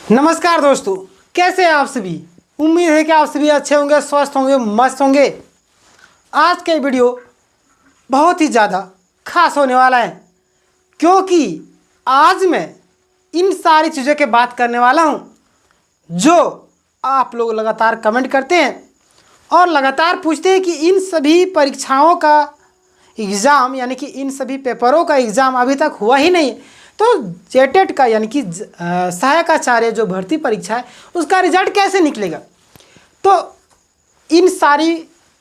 नमस्कार दोस्तों, कैसे हैं आप सभी। उम्मीद है कि आप सभी अच्छे होंगे, स्वस्थ होंगे, मस्त होंगे। आज का वीडियो बहुत ही ज़्यादा खास होने वाला है, क्योंकि आज मैं इन सारी चीज़ों की बात करने वाला हूँ जो आप लोग लगातार कमेंट करते हैं और लगातार पूछते हैं कि इन सभी परीक्षाओं का एग्ज़ाम यानी कि इन सभी पेपरों का एग्ज़ाम अभी तक हुआ ही नहीं। तो जेटेट का यानी कि सहायक आचार्य जो भर्ती परीक्षा है उसका रिजल्ट कैसे निकलेगा। तो इन सारी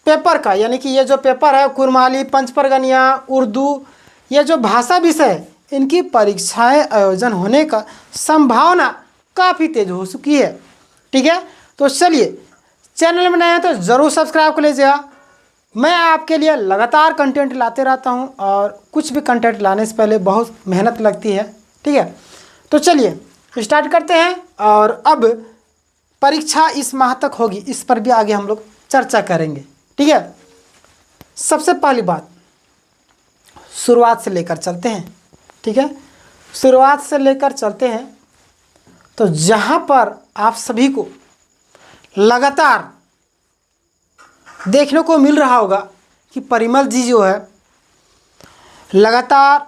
पेपर का यानी कि ये जो पेपर है कुरमाली, पंचपरगनिया, उर्दू, ये जो भाषा विषय है इनकी परीक्षाएं आयोजन होने का संभावना काफ़ी तेज हो चुकी है। ठीक है, तो चलिए, चैनल में नए हैं तो ज़रूर सब्सक्राइब कर लीजिएगा। मैं आपके लिए लगातार कंटेंट लाते रहता हूं और कुछ भी कंटेंट लाने से पहले बहुत मेहनत लगती है। ठीक है, तो चलिए स्टार्ट करते हैं। और अब परीक्षा इस माह तक होगी, इस पर भी आगे हम लोग चर्चा करेंगे। ठीक है, सबसे पहली बात शुरुआत से लेकर चलते हैं। ठीक है, शुरुआत से लेकर चलते हैं तो जहां पर आप सभी को लगातार देखने को मिल रहा होगा कि परिमल जी जो है लगातार,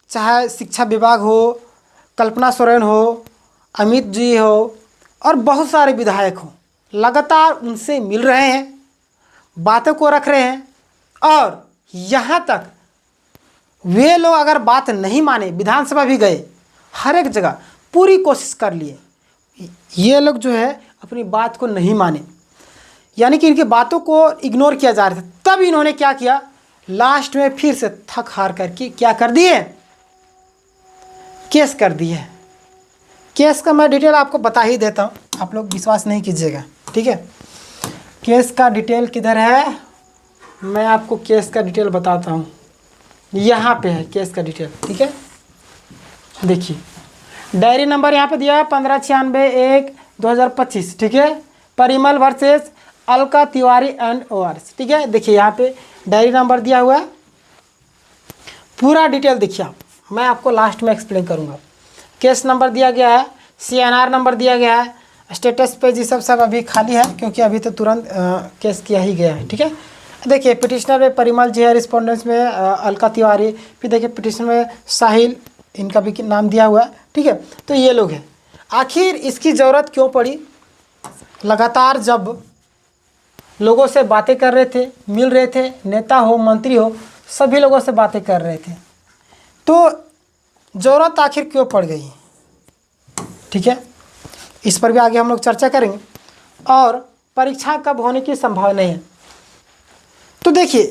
चाहे शिक्षा विभाग हो, कल्पना सोरेन हो, अमित जी हो और बहुत सारे विधायक हो, लगातार उनसे मिल रहे हैं, बातों को रख रहे हैं। और यहाँ तक वे लोग अगर बात नहीं माने, विधानसभा भी गए, हर एक जगह पूरी कोशिश कर लिए, ये लोग जो है अपनी बात को नहीं माने, यानी कि इनकी बातों को इग्नोर किया जा रहा था। तब इन्होंने क्या किया, लास्ट में फिर से थक हार करके क्या कर दिए, केस कर दिए। केस का मैं डिटेल आपको बता ही देता हूँ, आप लोग विश्वास नहीं कीजिएगा। ठीक है, केस का डिटेल किधर है, मैं आपको केस का डिटेल बताता हूँ। यहाँ पे है केस का डिटेल। ठीक है, देखिए डायरी नंबर यहाँ पे दिया है 1596/1/2025। ठीक है, Parimal versus Alka Tiwari and ORS. ठीक है, देखिए यहाँ पे डायरी नंबर दिया हुआ है, पूरा डिटेल देखिए आप, मैं आपको लास्ट में एक्सप्लेन करूँगा। केस नंबर दिया गया है, सीएनआर नंबर दिया गया है, स्टेटस पेज ये सब अभी खाली है क्योंकि अभी तो तुरंत केस किया ही गया है। ठीक है, देखिए पिटिशनर में परिमल जी है, रिस्पोंडेंट्स में अलका तिवारी, फिर देखिए पिटिशनर में साहिल, इनका भी नाम दिया हुआ है। ठीक है, तो ये लोग हैं। आखिर इसकी ज़रूरत क्यों पड़ी, लगातार जब लोगों से बातें कर रहे थे, मिल रहे थे, नेता हो, मंत्री हो, सभी लोगों से बातें कर रहे थे, तो ज़रूरत आखिर क्यों पड़ गई। ठीक है, इस पर भी आगे हम लोग चर्चा करेंगे। और परीक्षा कब होने की संभावना है, तो देखिए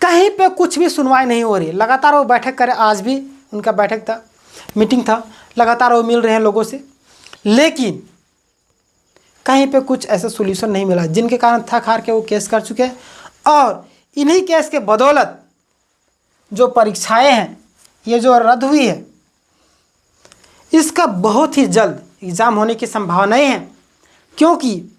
कहीं पे कुछ भी सुनवाई नहीं हो रही, लगातार वो बैठक करे, आज भी उनका बैठक था, मीटिंग था, लगातार वो मिल रहे हैं लोगों से, लेकिन कहीं पे कुछ ऐसा सोल्यूशन नहीं मिला, जिनके कारण थक हार के वो केस कर चुके हैं। और इन्हीं केस के बदौलत जो परीक्षाएं हैं ये जो रद्द हुई है, इसका बहुत ही जल्द एग्ज़ाम होने की संभावनाएं हैं। क्योंकि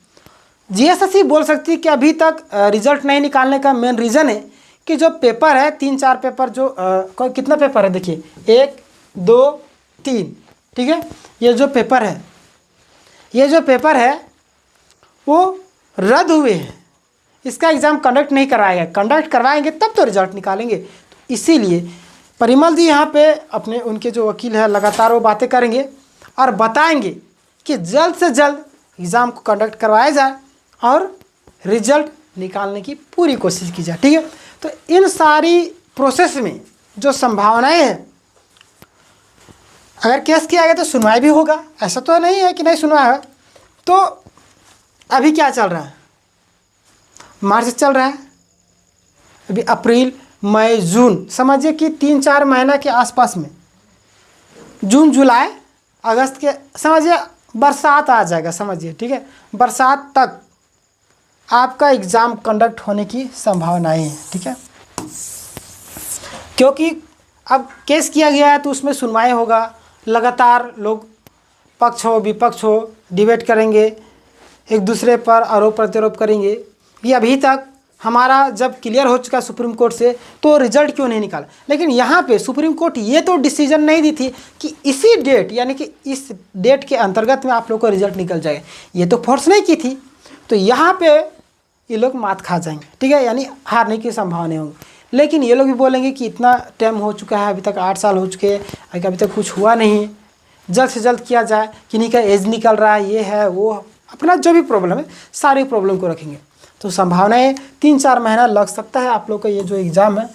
जीएसएससी बोल सकती है कि अभी तक रिजल्ट नहीं निकालने का मेन रीज़न है कि जो पेपर है, 3-4 पेपर जो कितना पेपर है, देखिए 1, 2, 3। ठीक है, ये जो पेपर है वो रद्द हुए हैं, इसका एग्ज़ाम कंडक्ट नहीं कराएगा, कंडक्ट करवाएंगे तब तो रिजल्ट निकालेंगे। तो इसीलिए परिमल जी यहाँ पे अपने, उनके जो वकील है, लगातार वो बातें करेंगे और बताएंगे कि जल्द से जल्द एग्ज़ाम को कंडक्ट करवाया जाए और रिजल्ट निकालने की पूरी कोशिश की जाए। ठीक है, तो इन सारी प्रोसेस में जो संभावनाएं हैं, अगर केस किया गया तो सुनवाई भी होगा, ऐसा तो नहीं है कि नहीं सुनवाई है। तो अभी क्या चल रहा है, मार्च चल रहा है, अभी अप्रैल, मई, जून, समझिए कि 3-4 महीना के आसपास में, जून, जुलाई, अगस्त के, समझिए बरसात आ जाएगा, समझिए। ठीक है, बरसात तक आपका एग्ज़ाम कंडक्ट होने की संभावनाएं हैं। ठीक है, क्योंकि अब केस किया गया है तो उसमें सुनवाई होगा, लगातार लोग पक्ष हो विपक्ष हो डिबेट करेंगे, एक दूसरे पर आरोप प्रत्यारोप करेंगे। ये अभी तक हमारा जब क्लियर हो चुका सुप्रीम कोर्ट से तो रिजल्ट क्यों नहीं निकाला। लेकिन यहाँ पे सुप्रीम कोर्ट ये तो डिसीजन नहीं दी थी कि इसी डेट यानी कि इस डेट के अंतर्गत में आप लोग को रिजल्ट निकल जाएगा, ये तो फोर्स नहीं की थी। तो यहाँ पे ये लोग मात खा जाएंगे, ठीक है, यानी हारने की संभावना होंगी। लेकिन ये लोग भी बोलेंगे कि इतना टाइम हो चुका है, अभी तक 8 साल हो चुके हैं, अभी तक कुछ हुआ नहीं, जल्द से जल्द किया जाए, किन्हीं का एज निकल रहा है, ये है वो, अपना जो भी प्रॉब्लम है सारी प्रॉब्लम को रखेंगे। तो संभावनाएं 3-4 महीना लग सकता है आप लोग का ये जो एग्ज़ाम है।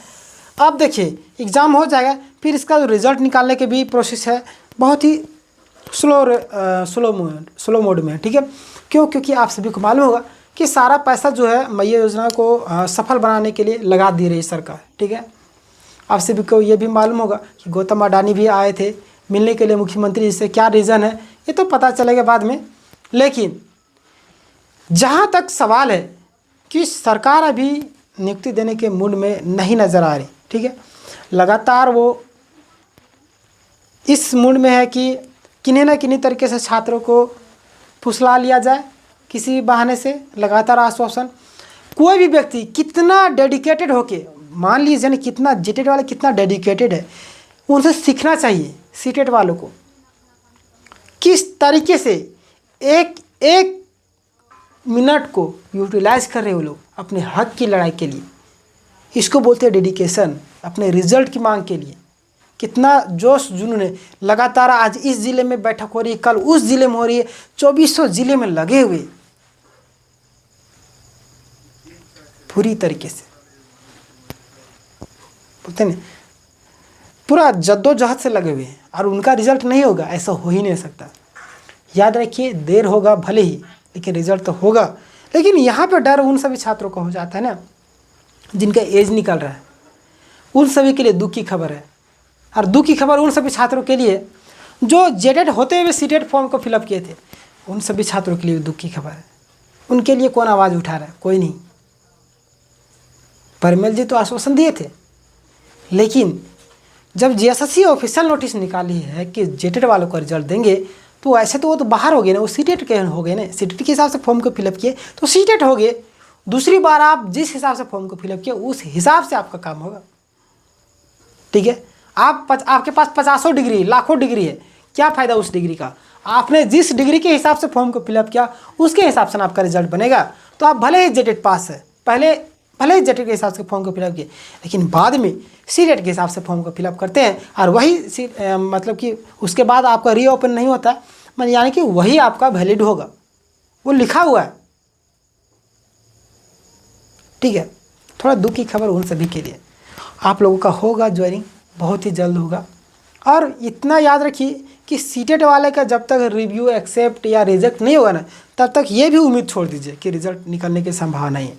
अब देखिए एग्ज़ाम हो जाएगा, फिर इसका जो रिज़ल्ट निकालने के भी प्रोसेस है बहुत ही स्लो मोड में, ठीक है। क्यों? क्योंकि आप सभी को मालूम होगा कि सारा पैसा जो है मैया योजना को सफल बनाने के लिए लगा दी रही सरकार, ठीक है। आप सभी को ये भी मालूम होगा कि गौतम अडानी भी आए थे मिलने के लिए मुख्यमंत्री जी से, क्या रीज़न है ये तो पता चलेगा बाद में। लेकिन जहाँ तक सवाल है कि सरकार अभी नियुक्ति देने के मूड में नहीं नज़र आ रही, ठीक है। लगातार वो इस मूड में है कि किन्हीं न किन्हीं तरीके से छात्रों को फुसला लिया जाए किसी बहाने से, लगातार आश्वासन। कोई भी व्यक्ति कितना डेडिकेटेड होके, मान लीजिए ना कितना जेटेड वाले कितना डेडिकेटेड है, उनसे सीखना चाहिए सीटेट वालों को किस तरीके से एक एक मिनट को यूटिलाइज कर रहे हो लोग अपने हक की लड़ाई के लिए। इसको बोलते हैं डेडिकेशन, अपने रिजल्ट की मांग के लिए। कितना जोश जुनून है, लगातार आज इस ज़िले में बैठक हो रही है, कल उस ज़िले में हो रही है, 2400 ज़िले में लगे हुए पूरी तरीके से, बोलते हैं पूरा जद्दोजहद से लगे हुए हैं, और उनका रिजल्ट नहीं होगा, ऐसा हो ही नहीं सकता। याद रखिए देर होगा भले ही, लेकिन रिजल्ट तो होगा। लेकिन यहाँ पे डर उन सभी छात्रों को हो जाता है ना जिनका एज निकल रहा है, उन सभी के लिए दुख की खबर है। और दुख की खबर उन सभी छात्रों के लिए जो जेटेड होते हुए सीटेड फॉर्म को फिलअप किए थे, उन सभी छात्रों के लिए दुख की खबर है। उनके लिए कौन आवाज़ उठा रहा है? कोई नहीं। परिमल जी तो आश्वासन दिए थे, लेकिन जब जीएसएससी ऑफिशियल नोटिस निकाली है कि जेटेड वालों को रिजल्ट देंगे, तो ऐसे तो वो तो बाहर हो गए ना, वो सीटेट के हो गए ना, सीटेट के हिसाब से फॉर्म को फिलअप किए तो सीटेट हो गए। दूसरी बार आप जिस हिसाब से फॉर्म को फिलअप किए उस हिसाब से आपका काम होगा, ठीक है। आपके पास 50 डिग्री लाखों डिग्री है, क्या फ़ायदा उस डिग्री का? आपने जिस डिग्री के हिसाब से फॉर्म को फिलअप किया उसके हिसाब से ना आपका रिजल्ट बनेगा। तो आप भले ही जेटेड पास है, भले ही जेटेड के हिसाब से फॉर्म को फिलअप किए, लेकिन बाद में सीटेट के हिसाब से फॉर्म को फिलअप करते हैं, और वही मतलब कि उसके बाद आपका रीओपन नहीं होता, यानी कि वही आपका वैलिड होगा, वो लिखा हुआ है, ठीक है। थोड़ा दुख की खबर उन सभी के लिए, आप लोगों का होगा ज्वाइनिंग बहुत ही जल्द होगा। और इतना याद रखिए कि सीटेट वाले का जब तक रिव्यू एक्सेप्ट या रिजेक्ट नहीं होगा ना, तब तक ये भी उम्मीद छोड़ दीजिए कि रिजल्ट निकलने की संभावना है,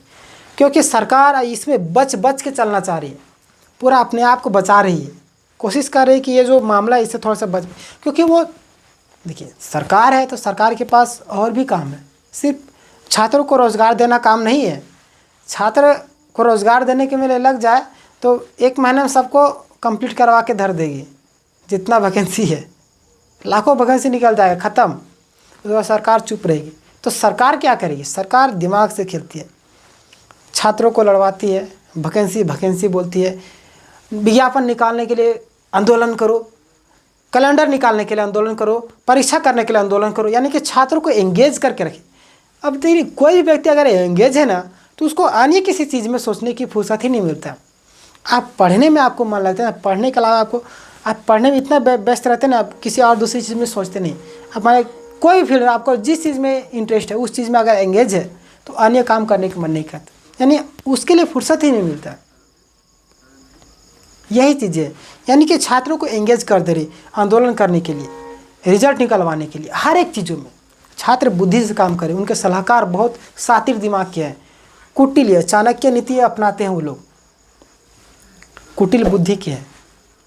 क्योंकि सरकार इसमें बच के चलना चाह रही है, पूरा अपने आप को बचा रही है, कोशिश कर रही है कि ये जो मामला है इससे थोड़ा सा बच, क्योंकि वो देखिए सरकार है तो सरकार के पास और भी काम है, सिर्फ छात्रों को रोज़गार देना काम नहीं है। छात्र को रोज़गार देने के लिए लग जाए तो 1 महीने में सबको कंप्लीट करवा के धर देगी, जितना वैकेंसी है, लाखों वैकेंसी निकल जाएगा, ख़त्म, तो सरकार चुप रहेगी। तो सरकार क्या करेगी? सरकार दिमाग से खेलती है, छात्रों को लड़वाती है, वैकेंसी बोलती है, विज्ञापन निकालने के लिए आंदोलन करो, कैलेंडर निकालने के लिए आंदोलन करो, परीक्षा करने के लिए आंदोलन करो, यानी कि छात्रों को एंगेज करके रखे। अब देखिए कोई भी व्यक्ति अगर एंगेज है ना, तो उसको अन्य किसी चीज़ में सोचने की फुर्सत ही नहीं मिलता। आप पढ़ने में आपको मन लगता है, पढ़ने के अलावा आप पढ़ने में इतना व्यस्त रहते हैं ना, आप किसी और दूसरी चीज़ में सोचते नहीं। हमारे कोई भी फील्ड, आपको जिस चीज़ में इंटरेस्ट है उस चीज़ में अगर एंगेज है तो अन्य काम करने का मन नहीं करता, यानी उसके लिए फुर्सत ही नहीं मिलता। यही चीज़ें, यानी कि छात्रों को एंगेज कर दे रही आंदोलन करने के लिए, रिजल्ट निकलवाने के लिए, हर एक चीज़ों में छात्र बुद्धि से काम करें। उनके सलाहकार बहुत शातिर दिमाग के हैं, कुटिल चाणक्य नीति अपनाते हैं वो लोग, कुटिल बुद्धि के हैं,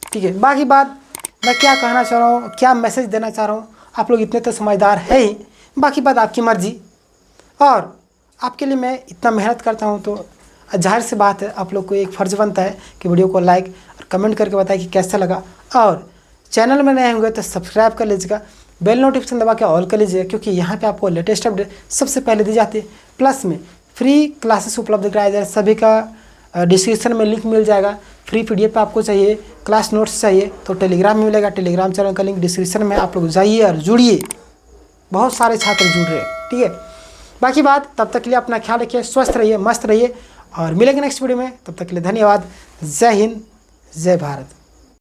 ठीक है। बाकी बात मैं क्या कहना चाह रहा हूँ, क्या मैसेज देना चाह रहा हूँ, आप लोग इतने तो समझदार है ही, बाकी बात आपकी मर्जी। और आपके लिए मैं इतना मेहनत करता हूँ तो जाहिर सी बात है आप लोग को एक फ़र्ज़ बनता है कि वीडियो को लाइक और कमेंट करके बताएं कि कैसा लगा, और चैनल में नए होंगे तो सब्सक्राइब कर लीजिएगा, बेल नोटिफिकेशन दबा के ऑल कर लीजिएगा, क्योंकि यहाँ पे आपको लेटेस्ट अपडेट सबसे पहले दी जाती है। प्लस में फ्री क्लासेस उपलब्ध कराया जा रहा है सभी का। डिस्क्रिप्शन में लिंक मिल जाएगा। फ्री PDF आपको चाहिए, क्लास नोट्स चाहिए तो टेलीग्राम में मिलेगा। टेलीग्राम चैनल का लिंक डिस्क्रिप्शन में, आप लोग जाइए और जुड़िए। बहुत सारे छात्र जुड़ रहे हैं, ठीक है। बाकी बात, तब तक के लिए अपना ख्याल रखिए, स्वस्थ रहिए, मस्त रहिए और मिलेंगे नेक्स्ट वीडियो में। तब तक के लिए धन्यवाद। जय हिंद, जय भारत।